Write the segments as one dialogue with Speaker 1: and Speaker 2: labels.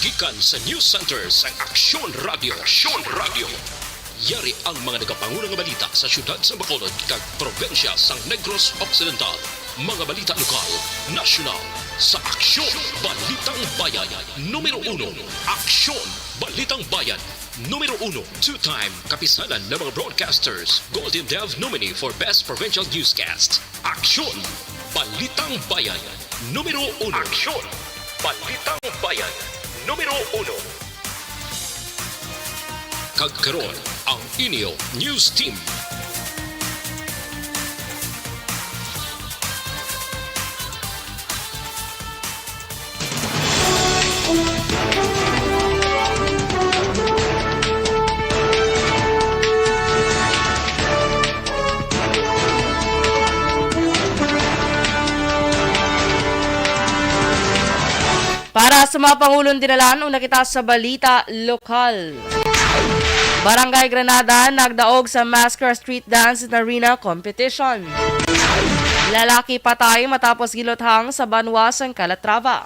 Speaker 1: gikan sa News Center sa Aksyon Radio. Aksyon Radio. Yari ang mga nagapangunang nga balita sa syudad sa Bacolod kag probensya sa Negros Occidental. Mga balita lokal, nasyonal, sa Aksyon Balitang Bayan. Numero 1, Aksyon Balitang Bayan. Numero 1, two-time kapisanan ng mga broadcasters, Golden Dev nominee for Best Provincial Newscast. Aksyon Balitang Bayan. Numero 1. Aksyon Balitang Bayan. Numero 1. Kagkaroon ang inyo News Team.
Speaker 2: Para sa mga Pangulong dinalaan, una kita sa balita lokal. Barangay Granada nagdaog sa Masquerade Street Dance and Arena Competition. Lalaki patay matapos gilothang sa Banwas ang Calatrava.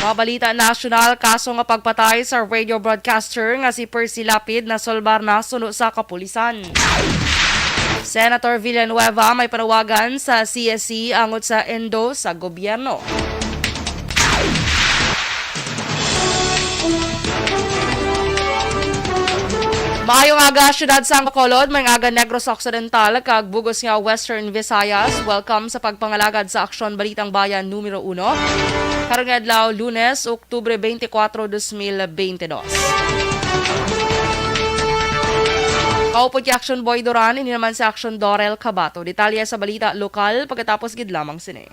Speaker 2: Mga balita nasyonal, kaso nga pagpatay sa radio broadcaster nga si Percy Lapid na solbar na suno sa kapulisan. Senator Villanueva may panawagan sa CSC angot sa endo sa gobyerno. Maayong aga, syudad sa Bacolod, may aga Negros Occidental, kag bugos nga Western Visayas. Welcome sa pagpangalagad sa Aksyon Balitang Bayan numero 1. Karong adlaw, Lunes, Oktubre 24, 2022. Kaupod ki Action Boy Duran, ini naman si Action Dorel Cabato. Detalye sa balita lokal pagkatapos gid lamang sini.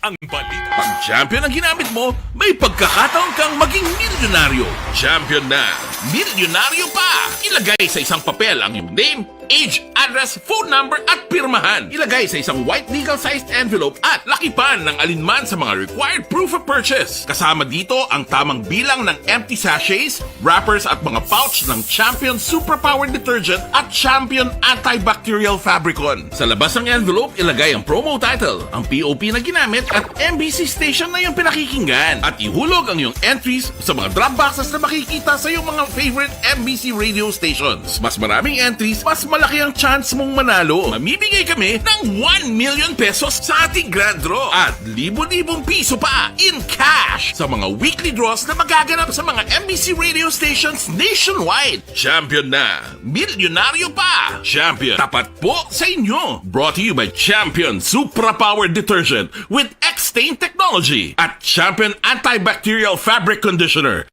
Speaker 3: Ang balita. Pag champion ang ginamit mo, may pagkakataon kang maging milyonaryo. Champion na. Milyonaryo pa. Ilagay sa isang papel ang iyong name, age, address, phone number at pirmahan. Ilagay sa isang white legal-sized envelope at lakipan ng alinman sa mga required proof of purchase. Kasama dito ang tamang bilang ng empty sachets, wrappers at mga pouch ng Champion Superpower Detergent at Champion Antibacterial Fabricon. Sa labas ng envelope, ilagay ang promo title, ang POP na ginamit at MBC station na yung pinakikinggan. At ihulog ang iyong entries sa mga drop boxes na makikita sa iyong mga favorite MBC radio stations. Mas maraming entries, mas malaki ang chance mong manalo. Mamimigay kami ng 1 million pesos sa ating grand draw at libo-libong piso pa in cash sa mga weekly draws na magaganap sa mga MBC radio stations nationwide. Champion na. Milyonaryo pa. Champion. Tapat po sa inyo. Brought to you by Champion Supra Power Detergent with X-Stain Technology at Champion Antibacterial Fabric Conditioner.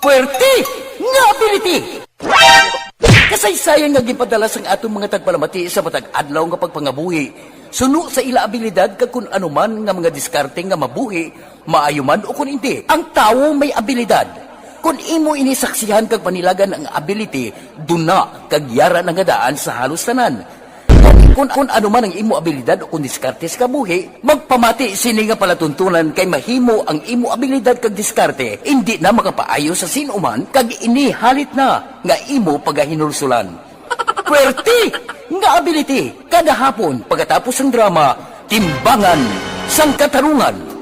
Speaker 4: Puwerte nga ability! Kasaysayan nga gipadala sang atong mga tagpalamati sa matag adlaw nga pagpangabuhi. Suno sa ila abilidad kag kun anuman nga mga diskarte nga mabuhi, maayo man o kun hindi. Ang tawo may abilidad. Kung imo inisaksihan kag panilagan ang ability, duna kag yara nga daan sa halos tanan. Kung ano man ang imo abilidad o kung diskarte sa kabuhi, magpamati sini nga palatuntunan kay mahimo ang imo abilidad kag diskarte, hindi na makapaayo sa sinuman kag inihalit na nga imo pagahinulsulan. Puwerte nga ability, kada hapon pagkatapos ng drama, Timbangan sang Katarungan.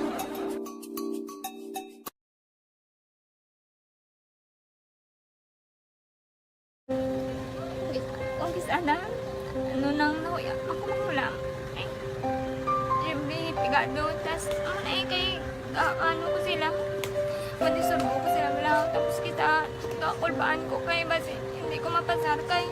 Speaker 5: Ano nang nauya ako mangulam. Eh, Jimmy, pigado. Tas, kay, ano ko sila. Madisurbo ko sila lang. Tapos kita, kakulbaan ko kay basi. Hindi ko mapasar kay.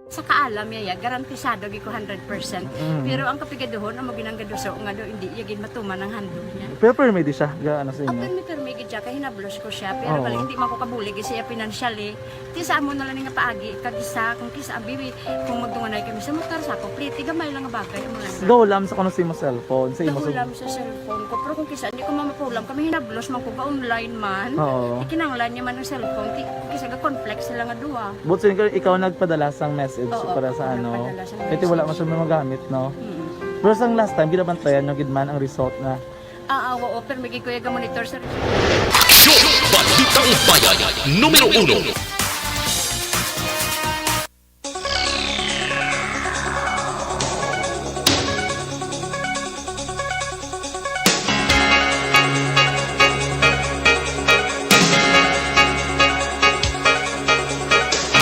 Speaker 6: Sa kaalam yaya, garantisado gi ko 100%. Pero ang kapigaduhon, ang maginanggaduso, nga do, hindi yagin matuman ang handog niya.
Speaker 7: Pero permit siya, gaano sa inyo?
Speaker 6: Permi gid siya, kay hinablos ko siya. Pero
Speaker 7: Oo.
Speaker 6: bali, hindi man ko kabuli kasi siya financially. Ti sa amo na lang nga paagi, kagisa, kung kisa, bibi, kung magdunganay kami sa motor sa ako, pliti, gamay lang nga bagay. Ang mga
Speaker 7: Gaulam sa kuno sa imo cellphone, sa imo
Speaker 6: nahulam sa cellphone ko. Pero kung kisa, hindi ko mamapulam. Kami hinablos man ko ba online man.
Speaker 7: Oo.
Speaker 6: Ikinanglan niya man ang cellphone. Kisa ga complex sila nga duwa.
Speaker 7: But sin ikaw nagpadala sang message
Speaker 6: Oo,
Speaker 7: para sa
Speaker 6: ako
Speaker 7: ano.
Speaker 6: nagpadala sang
Speaker 7: Ito wala
Speaker 6: message.
Speaker 7: man siya magamit, no? Pero sang last time ginabantayan nyo gid man ang result na.
Speaker 6: Oo, pero may kuya ga monitor sa
Speaker 1: Aksyon! Balitang Bayan, numero 1.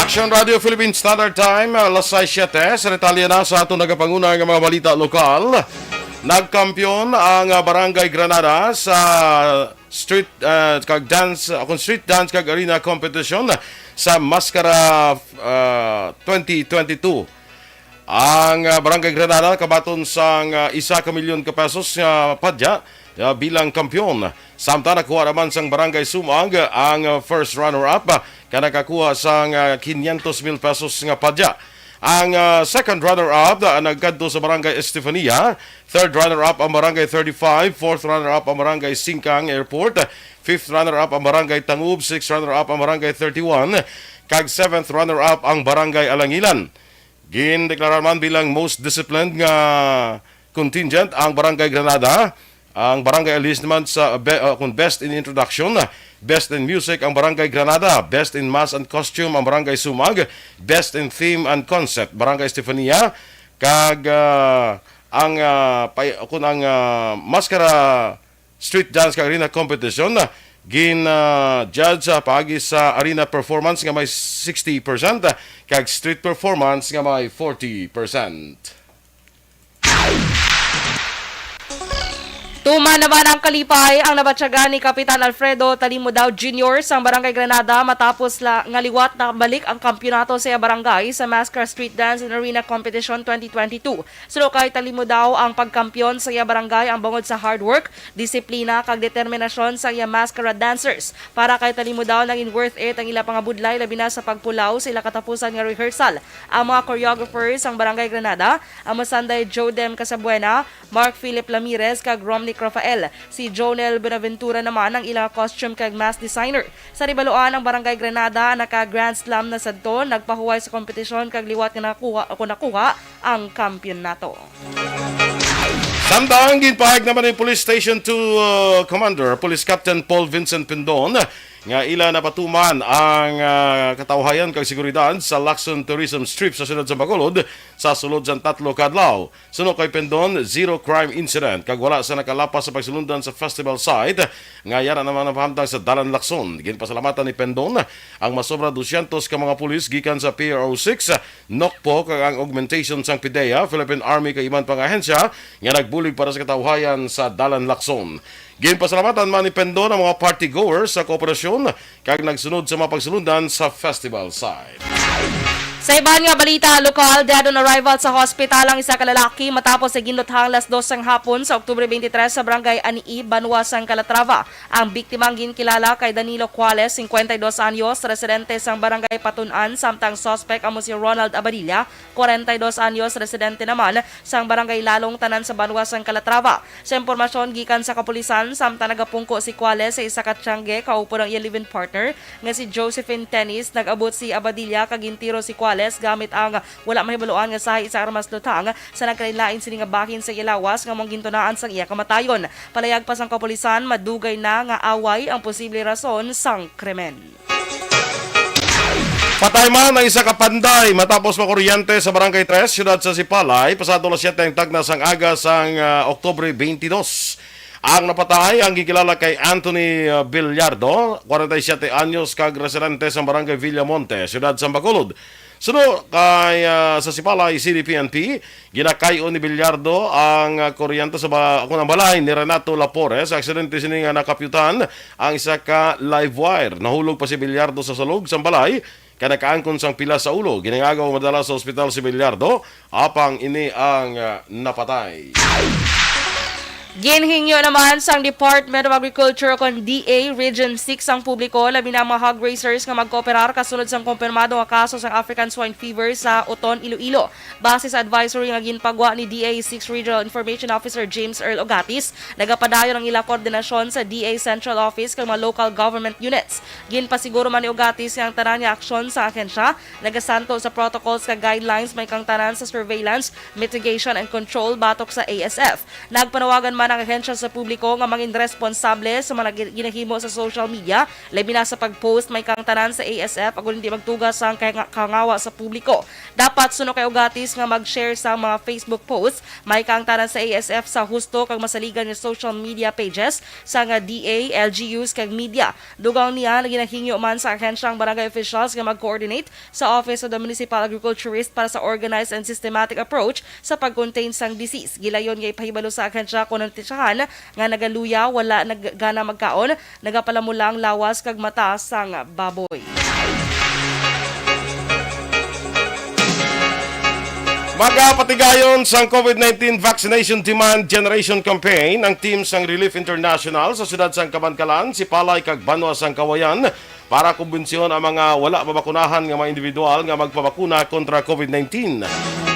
Speaker 8: Action Radio Philippine Standard Time, alas 6:07, sa detalye na sa atong nagapanguna ng mga balita lokal. Nagkampiyon ang Barangay Granada sa street dance kag arena competition sa Mascara 2022. Ang Barangay Granada kabaton sang 1 milyon ka pesos nga padya bilang kampiyon. Samtang nakuha naman sang Barangay Sumag ang first runner-up kanakakuha sang 500,000 pesos nga padya. Ang second runner-up nagkadto sa Barangay Estefania, third runner-up ang Barangay 35, fourth runner-up ang Barangay Singkang Airport, fifth runner-up ang Barangay Tangub, sixth runner-up ang Barangay 31, kag seventh runner-up ang Barangay Alangilan. Gindeklara man bilang most disciplined nga contingent ang Barangay Granada. Ang Barangay Alice naman sa best in introduction, best in music ang Barangay Granada, best in mass and costume ang Barangay Sumag, best in theme and concept Barangay Estefania, kag ang Mascara Street Dance kag Arena Competition judge paagi sa arena performance nga may 60% kag street performance nga may 40%.
Speaker 2: Tuma naman ang kalipay ang nabatyagan ni Kapitan Alfredo Talimudao Jr. sa Barangay Granada matapos nga liwat na balik ang kampyonato sa barangay sa Mascara Street Dance and Arena Competition 2022. Sulo kay Talimudao ang pagkampyon sa barangay ang bangod sa hard work, disiplina kag determinasyon sa mascara dancers. Para kay Talimudao naging worth it ang ila pangabudlay labi na sa pagpulaw sa ila katapusan nga rehearsal. Ang mga choreographers ang Barangay Granada, ang Masanday Jodem Casabuena, Mark Philip Ramirez kag Romney Rafael. Si Jonel Benaventura naman ang ilang costume kag mask designer. Sa ribaloan ang Barangay Granada naka-Grand Slam na sadto, nagpahuway sa kompetisyon kag liwat nga nakuha ang kampyonato.
Speaker 8: Samtang ginpahag naman ni Police Station 2 Commander, Police Captain Paul Vincent Pindon, nga ila napatuman ang katawhayan kag seguridad sa Lacson Tourism Strip sa siyudad sa Bacolod sa sulod sa 3 kadlaw. Suno kay Pendon, zero crime incident kag wala sa nakalapas sa pagsulundan sa festival site nga yara naman ang pahamtang sa Dalan Lacson. Ginpasalamatan ni Pendon ang masobra 200 ka mga pulis gikan sa PRO6, NOCPO kag ang augmentation sang PIDEA, Philippine Army kag iban pang ahensya nga nagbulig para sa katawhayan sa Dalan Lacson. Ginpasalamatan man ni Pendon ang mga party goers sa kooperasyon kag nagsunod sa mga pagsulundan sa festival site.
Speaker 2: Sa iban nga balita, lokal, dead on arrival sa hospital ang isa ka lalaki matapos ay ginuthang las 2 ng hapon sa Oktubre 23 sa BarangayAnii, Banuasan, Calatrava. Ang biktimang ginkilala kay Danilo Cuales, 52 anyos, residente sang Barangay Patunan, samtang suspect amo si Ronald Abadilla, 42 anyos, residente naman sang Barangay Lalong, Tanan sa Banuasan, Calatrava. Sa impormasyon gikan sa kapulisan, samtang nagapungko si Cuales sa isa ka tiyangge, kaupo ng iya live-in partner nga si Josephine Tennis, nag-abot si Abadilla kagintiro si Cuales gamit ang wala mahibaluan nga sahi sa armas lutang sa nagkalain sini nga bahin sa ilawas nga mong gintunaan sang iya kamatayon. Palayag pa sang kapulisan, madugay na nga away ang posible rason sang krimen.
Speaker 8: Patay man ang isa ka panday matapos makuryente sa Barangay 3, siyudad sa Sipalay, pasado las 7 ang tagna sang aga sang Oktubre 22. Ang napatay ang gikilala kay Anthony Villardo, 47 anyos kag residente sa Barangay Villamonte, siyudad sa Bacolod. Suno kay sa Sipalay CDPNP, ginakayo ni Villardo ang kuryente sa kunang balay ni Renato Lapore. Sa aksidente sini nga nakapyutan ang isa ka live wire. Nahulog pa si Villardo sa salog sa balay kanakaangkon sang pila sa ulo. Ginangagaw madala sa ospital si Bilyardo, apang ini ang napatay.
Speaker 2: Ginhingyo naman sang Department of Agriculture kon DA Region 6 ang publiko labi na mga hog raisers nga magkooperar kasunod sang kumpirmado nga kaso sang African swine fever sa Uton, Iloilo. Base sa advisory nga ginpagwa ni DA 6 Regional Information Officer James Earl Ogatis, nagapadayon ang ila koordinasyon sa DA Central Office kag mga local government units. Ginpasiguro man ni Ogatis nga ang tanan nga aksyon sa ahensya nagasanto sa protocols kag guidelines may kang tanan sa surveillance, mitigation and control batok sa ASF. Nagpanawagan man ang ahensya sa publiko nga maging responsable sa mga ginahimo sa social media, labi na sa pag-post may kang tanan sa ASF agud hindi magtugas ang kangawa sa publiko. Dapat suno kay Ogatis nga mag-share sa mga Facebook posts may kang tanan sa ASF sa husto kag masaligan nga social media pages sa nga DA, LGUs kag media. Dugaw niya na ginahingyo man sa ahensya ang barangay officials nga mag-coordinate sa Office of the Municipal Agriculturist para sa organized and systematic approach sa pag-contain sang disease. Gilayon nga ipahibalo sa ahensya kung tisyahan nga nagaluya wala nagana magkaon nagapalamulang lawas kag mata sang baboy.
Speaker 8: Magapatigayon sang COVID-19 Vaccination Demand Generation Campaign ang team sang Relief International sa siyudad sang Kabankalan, si Palay kag Banwa sang Kawayan para kumbensyon ang mga wala mabakunahan nga mga individual nga magpabakuna kontra COVID-19.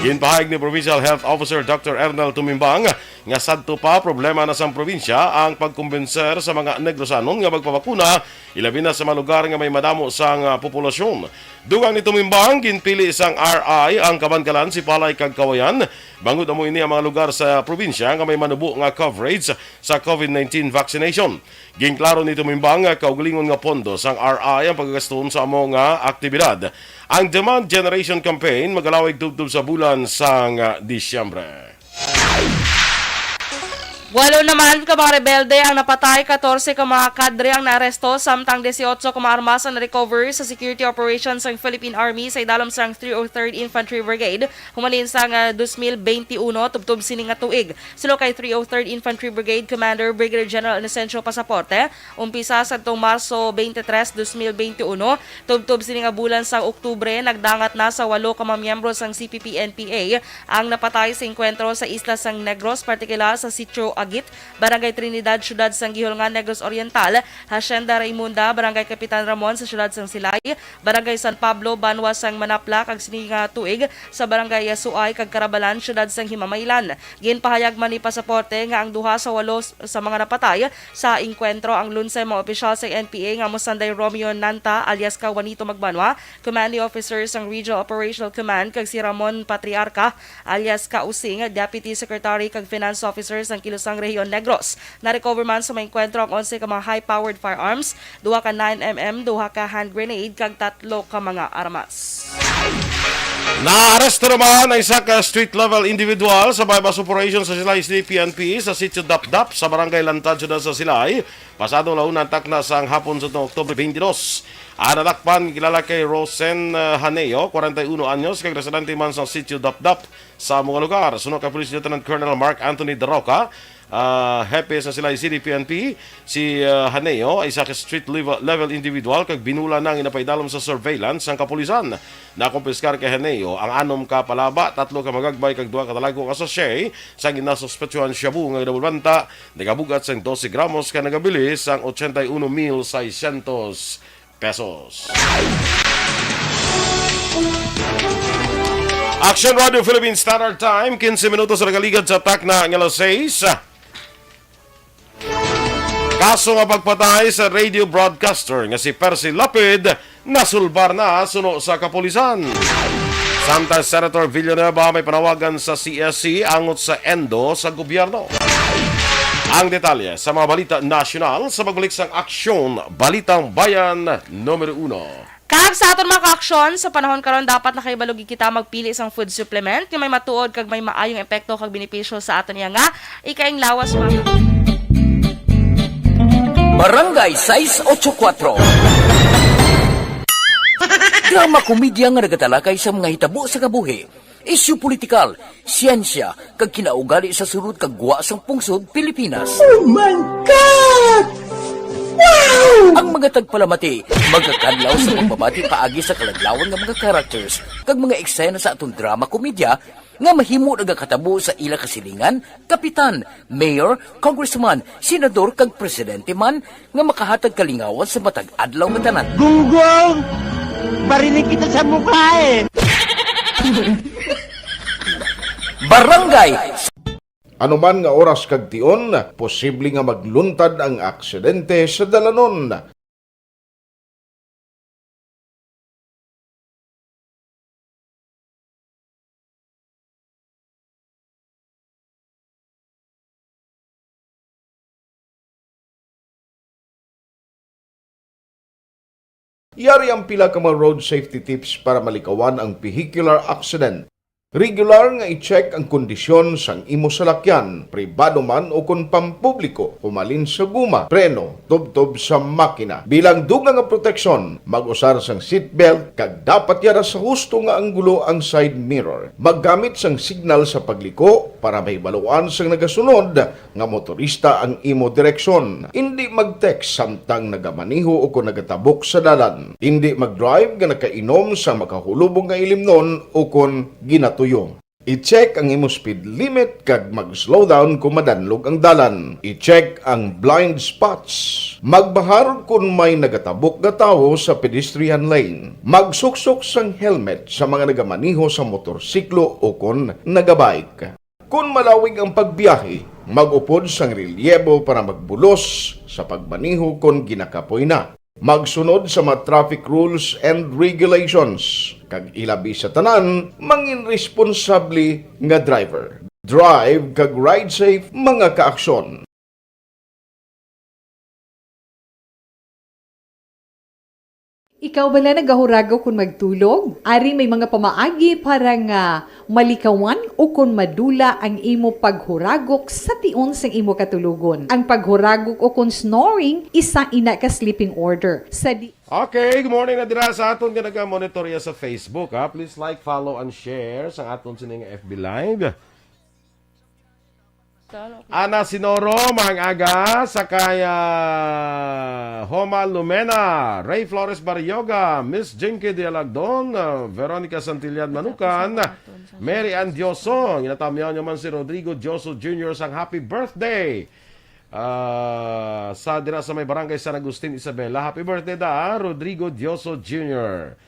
Speaker 8: Ginpahayag ni Provincial Health Officer Dr. Ernel Tumimbang nga sadto pa problema na sang probinsya ang pagkumbenser sa mga Negrosanon nga magpabakuna ilabi na sa mga lugar nga may madamo sang populasyon. Dugang ni Tumimbang, ginpili isang RI ang Kabankalan, si Palay kag Kawayan. Bangod amo ini ang mga lugar sa probinsya nga may manubo nga coverage sa COVID-19 vaccination. Ginklaro ni Tumimbang nga kaugalingon nga pondo sang RI ang pagagaston sa amo nga aktibidad. Ang Demand Generation Campaign magalawig tubtub sa bulan sang Disyembre.
Speaker 2: Walo naman ka mga rebelde ang napatay, 14 ka mga kadre ang naaresto, samtang 18 ka mga armas ang na-recover sa security operations ng Philippine Army sa idalom sang 303rd Infantry Brigade, humalin sang 2021 tubtub sining nga tuig. Silo kay 303rd Infantry Brigade Commander Brigadier General Inocencio Pasaporte, umpisa sa itong Marso 23, 2021, tubtub sining nga bulan sang Oktubre, nagdangat na sa 8 ka mga miyembro sang CPP-NPA ang napatay sa enkwentro sa isla sang Negros, partikular sa Sitio Agit, Barangay Trinidad, Syudad sang Gihulngan, Negros Oriental, Hacienda Raimunda, Barangay Kapitan Ramon sa Syudad sang Silay, Barangay San Pablo, Banwa sang Manapla, kag sininga tuig sa Barangay Yasuay, kag Karabalan, Syudad sang Himamaylan. Ginpahayag man ni Pasaporte nga ang duha sa 8 sa mga napatay sa enkwentro ang lunsay mga opisyal sa NPA nga mosanday Romeo Nanta alias Kawanito Magbanwa, Commanding Officer sang Regional Operational Command, kag si Ramon Patriarca alias Kausing, Deputy Secretary kag Finance Officer sang Kilusang Rehiyon Negros. Na-recover man sa mga enkwentro ang 11 ka mga high-powered firearms, 2 ka 9mm, 2 ka hand grenade, kag 3 ka mga armas.
Speaker 8: Naaresto naman ang isa ka street-level individual sa bypass operation sa Silay City PNP sa sitio Dapdap sa Barangay Lantad, Syudad sa Silay. Pasado launan takna sang hapon sa Oktubre 22. Natakpan kilala kay Rosen Haneo, 41 anyos, kag residente man sa sitio Dapdap sa mga lugar. Sunod kay Police Lieutenant Colonel Mark Anthony Daroca, hepe sa Silay City PNP, si Haneo ay isa ka street level individual kag binula nang inapaidalom sa surveillance ang kapulisan. Nakumpiskar kay Haneo ang 6 ka palaba, 3 ka magagbay kag 2 ka talago ka sachet sa ginasuspetsuhan shabu nga nabulbanta, nagabugat sang 12 gramos ka nagabili sang 81,600 pesos. Action Radio Philippine Standard Time, 15 minutos sa nagaligad sa takna ng alas 6. Kaso nga pagpatay sa radio broadcaster nga si Percy Lapid nasulbar na suno sa kapulisan. Samtang Senator Villanueva may panawagan sa CSC angot sa endo sa gobyerno. Ang detalye sa mga balita nasyonal sa pagbalik sang aksyon Balitang Bayan numero 1.
Speaker 2: Kag sa aton mga aksyon sa panahon karon dapat nakaibalugi kita magpili sang food supplement nga may matuod kag may maayong epekto kag benepisyo sa aton nga ikaing lawas mga
Speaker 4: Barangay 684. Drama komedya nga nagatalakay sa mga hitabo sa kabuhi, isyu politikal, siyensya, kag kinaugali sa surut kag guwa sang pungsod Pilipinas.
Speaker 9: Oh my God!
Speaker 4: Ang mga tagpalamati magkakadlaw sa pagbabati paagi sa kalaglawan nga mga characters kag mga eksena sa atong drama komedya nga mahimo nagakatabo sa ila kasilingan, kapitan, mayor, congressman, senador kag presidente man nga makahatag kalingawan sa matag adlaw nga tanan.
Speaker 9: Gunggong! Barinig kita sa mukha eh!
Speaker 4: Barangay
Speaker 10: Anuman nga oras kag tion, posible nga magluntad ang aksidente sa dalanon. Yari ang pila ka mga road safety tips para malikawan ang vehicular accident. Regular nga i-check ang kondisyon sang imo salakyan, pribado man o kung pampubliko, humalin sa guma, preno, tubtob sa makina. Bilang dugang nga proteksyon, mag-usar sang seatbelt, kag dapat yara sa husto nga anggulo ang side mirror. Maggamit sang signal sa pagliko para may baluan sang nagasunod nga motorista ang imo direksyon. Hindi mag-text samtang nagamaniho o kung nagatabok sa dalan. Hindi mag-drive nga nakainom sa makahulubong nga ilimnon o kung ginato tuyo. I-check ang imo speed limit kag mag-slow down kung madanlog ang dalan. I-check ang blind spots. Magbahar kung may nagatabok nga tawo sa pedestrian lane. Magsuksok sang helmet sa mga nagamaniho sa motorsiklo o kung nagabike. Kung malawig ang pagbiyahe, mag-upod sang relyebo para magbulos sa pagmaniho kung ginakapoy na. Magsunod sa mga traffic rules and regulations. Kag ilabi sa tanan, mangin responsable nga driver. Drive kag ride safe mga kaaksyon.
Speaker 11: Ikaw bala nagahuragaw kung magtulog? Ari may mga pamaagi para nga malikawan o kung madula ang imo paghuragok sa tion sang imo katulugon. Ang paghuragok o kung snoring, isa ina ka sleeping order.
Speaker 8: Okay, good morning na dira sa aton nga naga-monitorya sa Facebook. Ha? Please like, follow, and share sa aton sining FB Live. Ana Sinoro, mga aga, Sakaya Homa Lumena, Ray Flores Barrioga, Miss Jinky de Alagdon, Veronica Santillan Manukan, Mary Ann Dioso, ginatamihan nyo man si Rodrigo Dioso Jr. sang happy birthday. Sa dira sa may barangay San Agustin, Isabela, happy birthday da, Rodrigo Dioso Jr.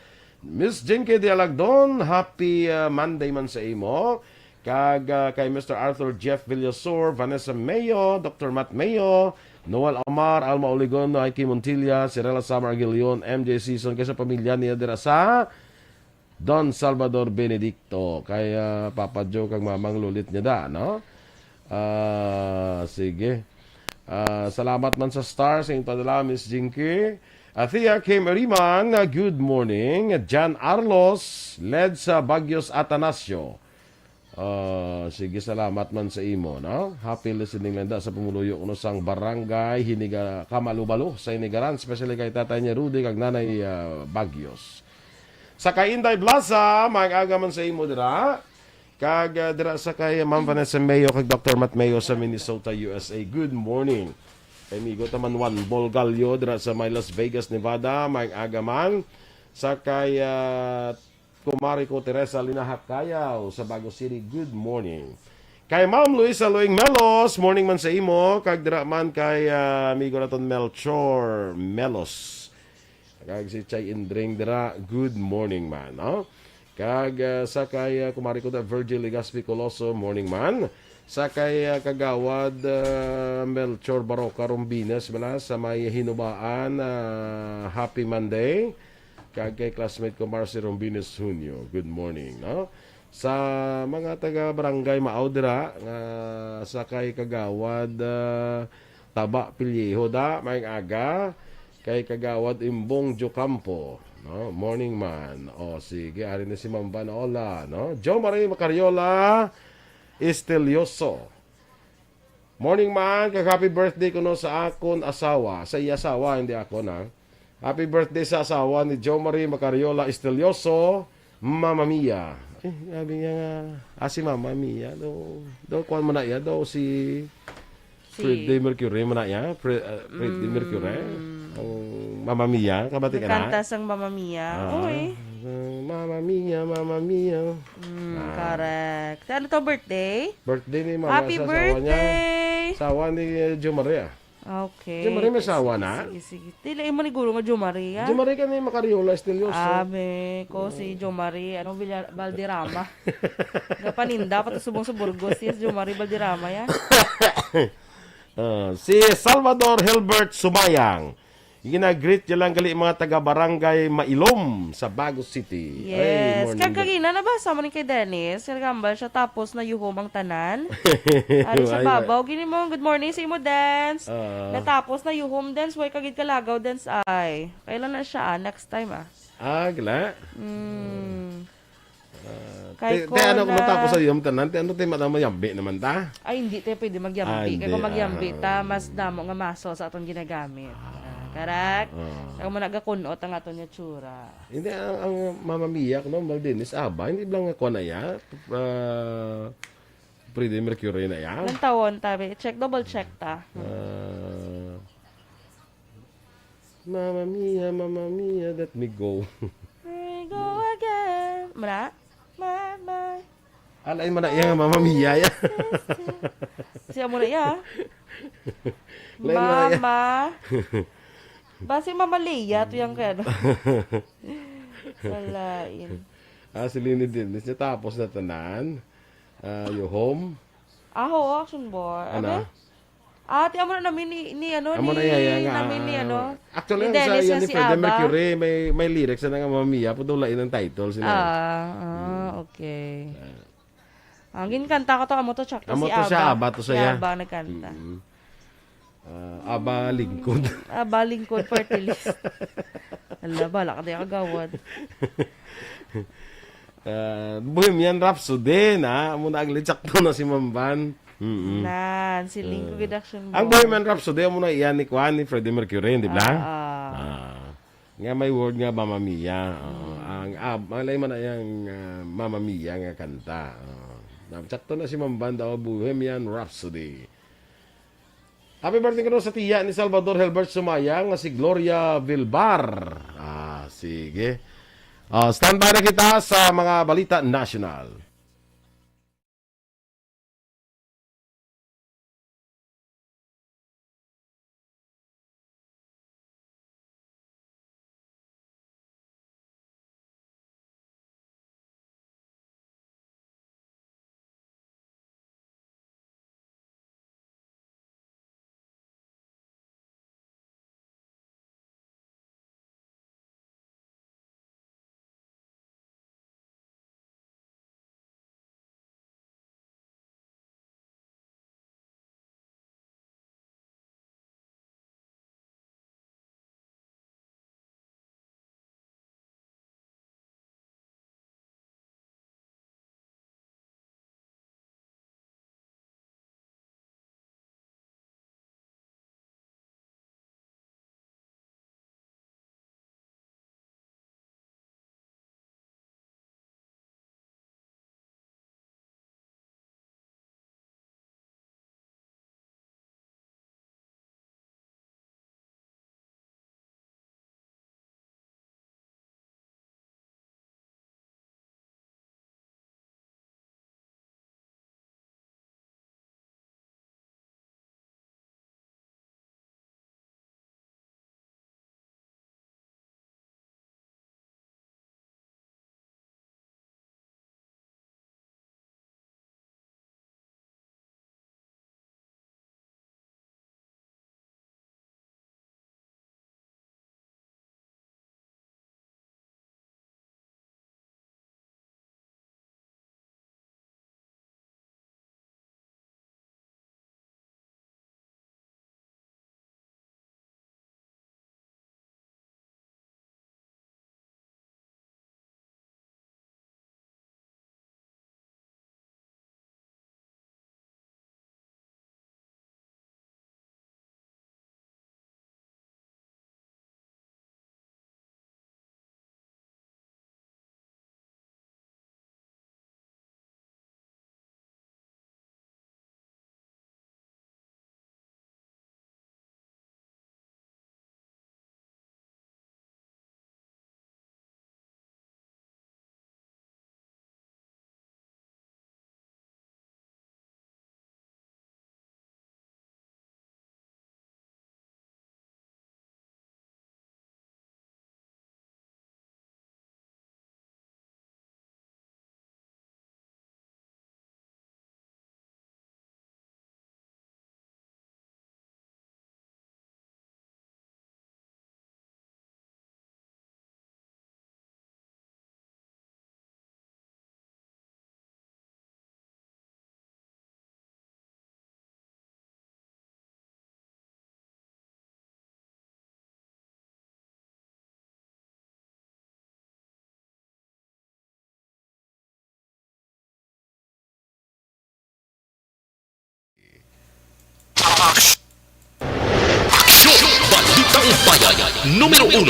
Speaker 8: Miss Jinky de Alagdon, happy Monday man sa imo. Kag kay Mr. Arthur Jeff Villasor, Vanessa Mayo, Dr. Matt Mayo, Noel Amar, Alma Oligon, Ike Montilla, Cirela Samar Aguilion, MJ Season, kay sa pamilya niya dira sa Don Salvador Benedicto. Kay Papa Joe kag mamang lulit niya da, no? Sige. Salamat man sa stars, sa padala, Miss Jinky. Thea K. Mariman, good morning. Jan Arlos, led sa Bagyos Atanasio. Sige, salamat man sa imo, no? Happy listening lang da sa pumuluyo kuno sang barangay Hiniga Kamalubalo sa Inigaran, especially kay tatay niya Rudy kag nanay Bagyos. Sa kay Inday Plaza, mag-aga man sa imo dira. Kag dira sa kay Ma'am Vanessa Mayo kag Dr. Matt Mayo sa Minnesota, USA. Good morning. Kay migo taman Juan Bolgalyo dira sa may Las Vegas, Nevada, mag-aga man sa kay Kumari ko Teresa Linahakayaw sa Bago City, good morning. Kay Ma'am Luisa Loing Melos, morning man sa imo. Kag dira man kay amigo naton Melchor Melos. Kag si Chay Indring dira, good morning man. No? Kag sa kay Kumari ko Virgil Legaspi Coloso, morning man. Sa kay kagawad Melchor Baroka Rombines bala sa may hinubaan, happy Monday. Kag kay classmate ko Marcy Rombines Junio, good morning, no? Sa mga taga barangay Maudra nga sa kay kagawad Taba Pilyeho da may aga kay kagawad Imbong Jocampo, no? Morning man. O sige, ari na si Ma'am Banola, no? Jo Marie Macariola Estelioso. Morning man, kag happy birthday kuno sa akon asawa. Sa iya asawa, hindi ako na. Happy birthday sa asawa ni Jo Marie Macariola Estelioso, Mama Mia. Sabi niya nga, si Mama Mia, do kuan mo na iya, do si Freddie Mercury mo na ya? Freddie Mercury? Ang Mamma Mia, kabati ka na?
Speaker 2: Kanta sang Mamma Mia. Uy.
Speaker 8: Mamma Mia, Mamma Mia.
Speaker 2: Correct. Ano to, birthday?
Speaker 8: Birthday ni Mama
Speaker 2: Happy
Speaker 8: sa
Speaker 2: birthday!
Speaker 8: Sawa ni Jo Maria.
Speaker 2: Okay.
Speaker 8: Jo Maria may sawa na?
Speaker 2: Sige. Tila mo ni Guro nga Jo Maria.
Speaker 8: Jo Maria ka ni Macariola Estelioso.
Speaker 2: Abe ko si Jo Marie, Valderrama. Gapaninda, pati subong sa Burgos. Yes, Jo Marie Valderrama yan.
Speaker 8: Si Salvador Hilbert Sumayang. Ginagreet niya lang gali mga taga-barangay Mailom sa Baguio City.
Speaker 2: Yes. Kagagina na ba? Sama ni kay Dennis. Kagambal siya tapos na yuhom ang tanan. Ari sa babaw. Gini mo, good morning sa imo dance. Natapos na yuhom dance. Way kagid kalagaw dance ay. Kailan na siya next time
Speaker 8: gila.
Speaker 2: Kay ko
Speaker 8: ano kung
Speaker 2: na...
Speaker 8: natapos sa iyong tanan, ano tayo matamay naman ta?
Speaker 2: Ay, hindi tayo pwede magyambi. Kaya kung magyambi ta, mas damo nga maso sa atong ginagamit. Correct? Kaya mo nagakunot ang atong yung tsura.
Speaker 8: Hindi, ang Mamma Mia, no, Maldinis, hindi lang ako na ya. Freddie Mercury na ya.
Speaker 2: Ilang taon, tabi? Double check ta.
Speaker 8: Mamma Mia, let me go.
Speaker 2: We go again. Mara? Bye.
Speaker 8: Alay mo na iya, Mamma Mia ya.
Speaker 2: Siya mo na iya. Mama. Basi Mama Leia, ito yung kaya. Salain.
Speaker 8: Si Lini Dennis niya tapos na tanan. Yung home.
Speaker 2: Action boy.
Speaker 8: Ano?
Speaker 2: Ate, amo na namin ni
Speaker 8: Actually,
Speaker 2: ni Dennis
Speaker 8: sa yan ni
Speaker 2: si
Speaker 8: Freddie
Speaker 2: Aba.
Speaker 8: Mercury, may lyrics na nga Mamma Mia, pudulain ang title sila.
Speaker 2: Okay. Ang ginkanta ko to, amo to, tsaka
Speaker 8: Amo
Speaker 2: si
Speaker 8: to
Speaker 2: Aba.
Speaker 8: siya, Aba to
Speaker 2: Si
Speaker 8: siya.
Speaker 2: Aba nagkanta.
Speaker 8: Aba Lingkod.
Speaker 2: Aba Lingkod party list. Ala, bala ka tayo kagawad.
Speaker 8: Bohemian Rhapsody na. Muna ang litsak to na si Mamban.
Speaker 2: Nan, si Lingkod Reduction Board.
Speaker 8: Ang Bohemian Rhapsody, muna iyan ni Freddie Mercury, di ba? Nga may word nga Mamma Mia. Malay man na yung Mamma Mia nga kanta. Sakto na si Mamban daw, Bohemian Rhapsody. Happy birthday ka sa tiya ni Salvador Hilbert Sumayang na si Gloria Vilbar. Sige. Standby na kita sa mga balita national.
Speaker 1: Balitang Bayan Numero 1.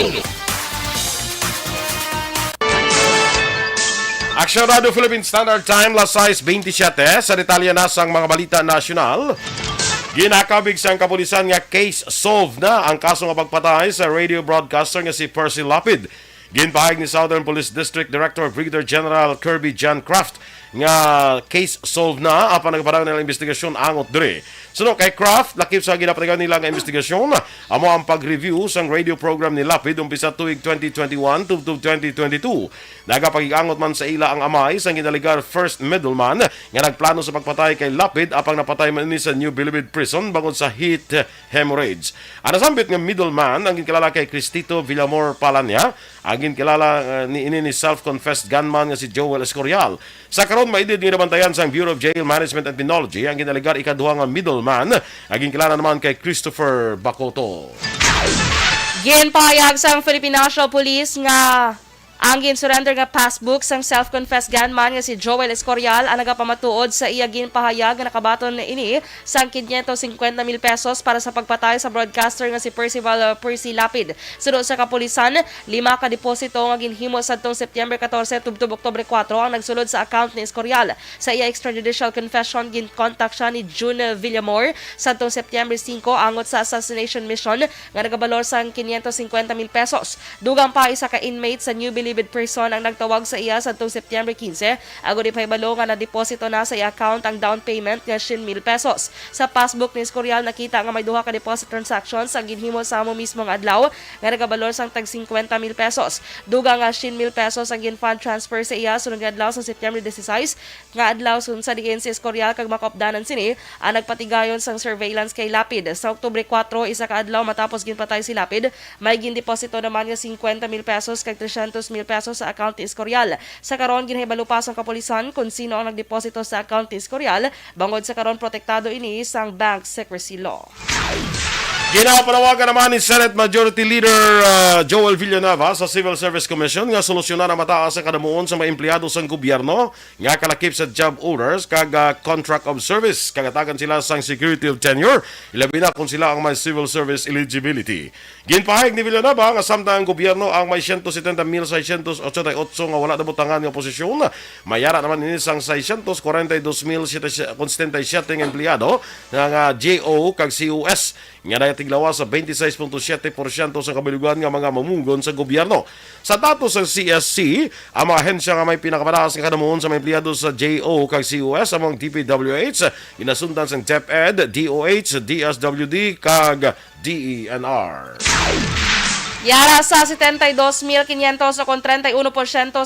Speaker 8: Action Radio Philippine Standard Time, las 6:27. Sa detalye na sang mga balita nasyonal. Ginakabig sa kapulisan nga case solved na ang kaso nga pagpatay sa radio broadcaster nga si Percy Lapid. Ginpahayag ni Southern Police District Director Brigadier General Kirby John Craft nga case solved na apan nagpadang nilang investigasyon angot dire. Suno kay Craft, lakip sa ginapatigan nila nga investigasyon, amo ang pag-review sang radio program ni Lapid umpisa tuig 2021 to 2022. Nagapagigangot man sa ila ang amay sang ginaligar first middleman nga nagplano sa pagpatay kay Lapid apang napatay man ni sa New Bilibid Prison bangod sa heat hemorrhage. Ang nasambit nga middleman ang ginkalala kay Cristito Villamor Palanya, ang ginkalala ni self-confessed gunman nga si Joel Escorial. Sa karon maidid nga nabantayan sa Bureau of Jail Management and Penology ang ginaligar ikaduha nga middleman, aging kilala naman kay Christopher Bacoto.
Speaker 2: Ginpahayag sa Philippine National Police nga ang gin-surrender nga passbook sang self-confessed gunman nga si Joel Escorial ang nagapamatuod sa iya ginpahayag nga nakabaton na ini sang 550,000 pesos para sa pagpatay sa broadcaster nga si Percy Lapid. Sunod sa kapulisan, 5 ka deposito nga ginhimo sadtong September 14 tubtob Oktubre 4 ang nagsulod sa account ni Escorial. Sa iya extrajudicial confession, gin-contact siya ni June Villamor sadtong September 5 angot sa assassination mission nga nagabalor sang 550,000 pesos. Dugang pa isa ka inmate sa New Bilibid Prison ang nagtawag sa iya sa September 15. Ago di paibalo nga na-deposito na sa iya account ang down payment nga 100,000 pesos. Sa passbook ni Escorial nakita nga may duha ka deposit transactions ang ginhimo sa amo mismong adlaw nga nagabalor sang tag 50,000 pesos. Duga nga 100,000 pesos ang gin-fund transfer sa iya sunod nga adlaw sa September 16 nga adlaw sun sa diin si Escorial kag makopdanan sini ang nagpatigayon sang surveillance kay Lapid. Sa Oktubre 4 isa ka adlaw matapos ginpatay si Lapid, may gin-deposito naman nga 50,000 pesos kag 300,000 pesos sa account ni Escorial. Sa karon ginhibalo pa sa kapulisan kung sino ang nagdeposito sa account ni Escorial, bangod sa karon protektado ini sang bank secrecy law.
Speaker 8: Ginapanawagan naman ni Senate Majority Leader Joel Villanueva sa Civil Service Commission nga solusyonan ang mataas sa kadamuon sa mga empleyado sa gobyerno nga kalakip sa job orders kag contract of service. Kagatagan sila sang security of tenure, ilabi na kung sila ang may civil service eligibility. Ginpahayag ni Villanueva nga samtang ang gobyerno ang may 170,688 nga wala na butangan nga posisyon, mayara naman ini sang 642,077 nga empleyado nga JO kag COS nga tiglawas sa 26.7% sa kabilugan nga mga mamugon sa gobyerno. Sa datos ng CSC, ang mga ahensya nga may pinakapataas nga kadamuon sa mga empleyado sa JO kag COS among DPWH, inasundan sa DepEd, DOH, DSWD kag DENR.
Speaker 2: Yara sa 72,500 o kung 31%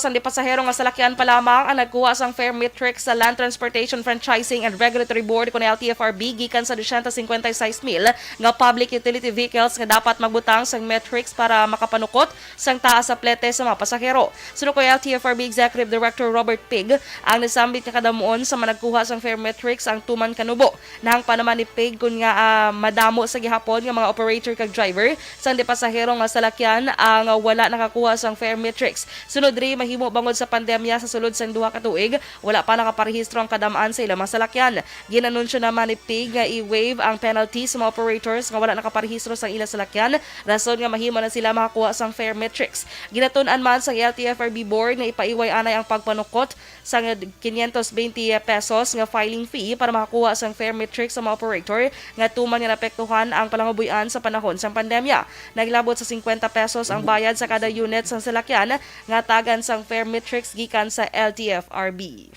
Speaker 2: sa pasahero nga salakyan pa lamang ang nagkuha sang fare matrix sa Land Transportation Franchising and Regulatory Board kun LTFRB gikan sa 256,000 nga public utility vehicles nga dapat magbutang sang matrix para makapanukot sang taas sa plete sa mga pasahero. Suno ko LTFRB Executive Director Robert Pig ang nasambit nga kadamuon sa managkuha sang fare matrix ang tuman kanubo. Nahang pa naman ni Pig kun nga madamo sa gihapon nga mga operator kag driver sang pasahero nga salakyan ang wala nakakuha sang fare matrix. Sunod ri mahimo bangod sa pandemya sa sulod sang 2 ka tuig, wala pa nakaparehistro ang kadamaan sa ilang salakyan. Ginanunsyo naman ni Pig nga i-waive ang penalty sa mga operators nga wala nakaparehistro sang ilang salakyan, rason nga mahimo na sila makakuha sang fare matrix. Ginatun-an man sa LTFRB board nga ipaiway anay ang pagpanukot sang 520 pesos nga filing fee para makakuha sang fare matrix sa mga operator nga tuman nga napektuhan ang palangabuyan sa panahon sang pandemya. Naglabot sa 50 pesos ang bayad sa kada unit sang salakyan nga tagan sang fare matrix gikan sa LTFRB.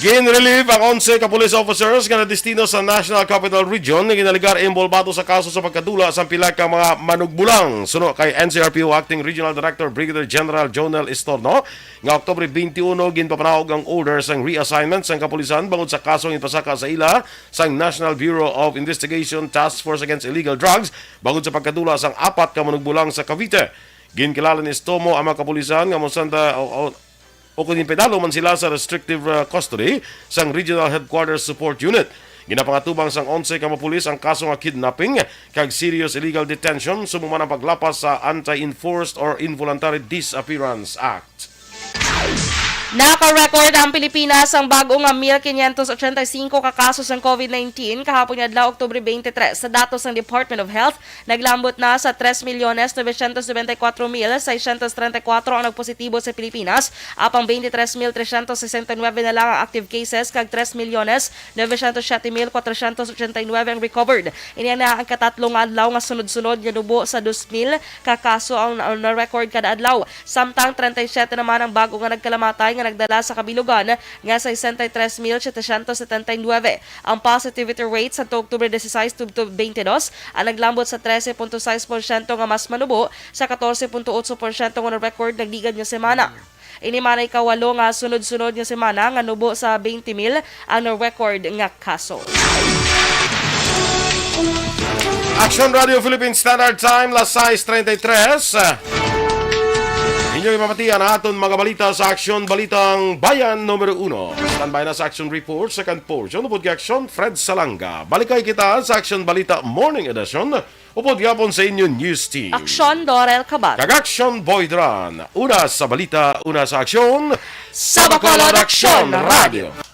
Speaker 8: Gin-relieve ang 11 ka police officers nga nadestino sa National Capital Region nga ginaligar involbado sa kaso sa pagkadula sa pila ka mga manugbulang. Suno kay NCRPO Acting Regional Director Brigadier General Jonel Estorno nga Oktubre 21 ginpapanahog ang order sang reassignment sang kapulisan bangod sa kasong ipasaka sa ila sang National Bureau of Investigation Task Force Against Illegal Drugs bangod sa pagkadula sang 4 ka manugbulang sa Cavite. Ginkilala ni Estomo ang mga kapulisan nga mosanta o kung pedalo man sila sa restrictive custody sang Regional Headquarters Support Unit. Ginapangatubang sang 11 ka mapulis ang kaso nga kidnapping kag serious illegal detention sumuman ang paglapas sa Anti-Enforced or Involuntary Disappearance Act.
Speaker 2: Naka-record ang Pilipinas ang bagong 1,585 kakasos ng COVID-19 kahapon ng adlaw Oktubre 23. Sa datos ng Department of Health, naglambot na sa 3,994,634 ang nagpositibo sa Pilipinas, apang 23,369 na lang ang active cases kag 3,907,489 ang recovered. Iniyan na ang katatlong adlaw nga sunod-sunod nga nubo sa 2,000 kakaso ang na-record kada adlaw. Samtang 37 naman ang bago nga nagkalamatay nga nagdala sa kabilugan nga sa 63,779. Ang positivity rate sa Oktubre 16 to 22 ang naglambot sa 13.6% nga mas manubo sa 14.8% nga na-record nagdigad nga semana. Inimanay kawalo nga sunod-sunod nga semana nga nubo sa 20,000 ang na-record nga kaso.
Speaker 8: Action Radio Philippine Standard Time, las 6:33. Inyo imamatian aton mga balita sa Action Balitang Bayan numero 1. Standby na sa Action Report, second portion. Upod kay Action, Fred Salanga. Balikay kita sa Action Balita Morning Edition. Upod yapon sa inyo News Team.
Speaker 2: Aksyon, Dorel Cabat.
Speaker 8: Kag-Action Boydran. Una sa balita, una sa aksyon.
Speaker 2: Sa Bacolod Action Radio.